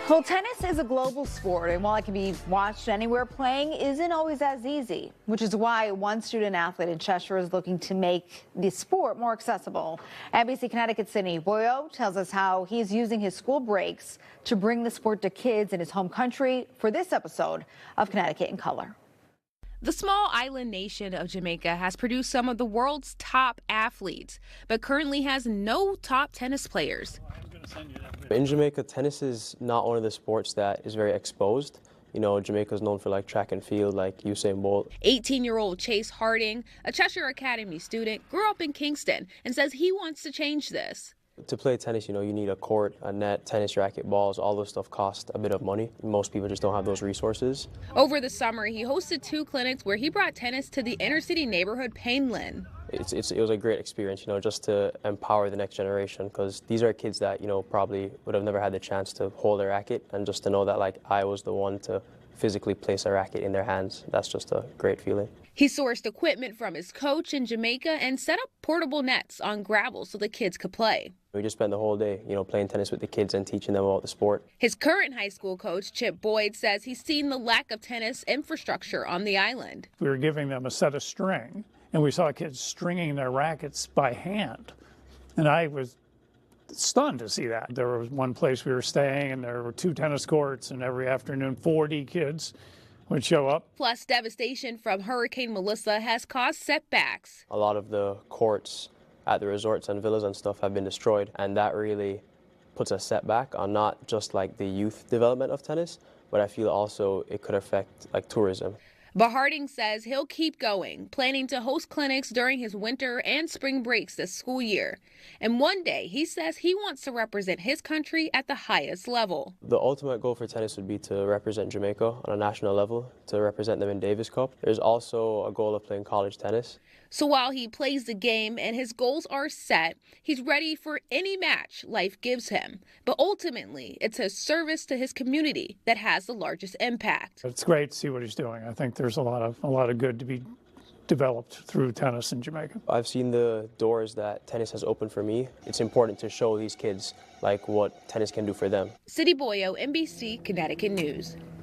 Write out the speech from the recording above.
Well, tennis is a global sport, and while it can be watched anywhere, playing isn't always as easy, which is why one student athlete in Cheshire is looking to make the sport more accessible. NBC Connecticut's Sydney Boyo tells us how he's using his school breaks to bring the sport to kids in his home country for this episode of Connecticut in Color. The small island nation of Jamaica has produced some of the world's top athletes, but currently has no top tennis players. In Jamaica, tennis is not one of the sports that is very exposed. You know, Jamaica is known for like track and field, like Usain Bolt. 18-year-old Chase Harding, a Cheshire Academy student, grew up in Kingston and says he wants to change this. To play tennis, you know, you need a court, a net, tennis racket, balls, all those stuff cost a bit of money. Most people just don't have those resources. Over the summer, he hosted 2 clinics where he brought tennis to the inner city neighborhood Payne Land. It was a great experience, you know, just to empower the next generation, because these are kids that, you know, probably would have never had the chance to hold a racket, and just to know that, like, I was the one to physically place a racket in their hands, that's just a great feeling. He sourced equipment from his coach in Jamaica and set up portable nets on gravel so the kids could play. We just spent the whole day, you know, playing tennis with the kids and teaching them about the sport. His current high school coach, Chip Boyd, says he's seen the lack of tennis infrastructure on the island. We were giving them a set of string, and we saw kids stringing their rackets by hand. And I was stunned to see that. There was one place we were staying, and there were 2 tennis courts, and every afternoon 40 kids would show up. Plus, devastation from Hurricane Melissa has caused setbacks. A lot of the courts at the resorts and villas and stuff have been destroyed, and that really puts a setback on not just like the youth development of tennis, but I feel also it could affect like tourism. But Harding says he'll keep going, planning to host clinics during his winter and spring breaks this school year. And one day, he says he wants to represent his country at the highest level. The ultimate goal for tennis would be to represent Jamaica on a national level, to represent them in Davis Cup. There's also a goal of playing college tennis. So while he plays the game and his goals are set, he's ready for any match life gives him. But ultimately, it's his service to his community that has the largest impact. It's great to see what he's doing. I think there's a lot of good to be developed through tennis in Jamaica. I've seen the doors that tennis has opened for me. It's important to show these kids like what tennis can do for them. Sydney Boyo, NBC Connecticut News.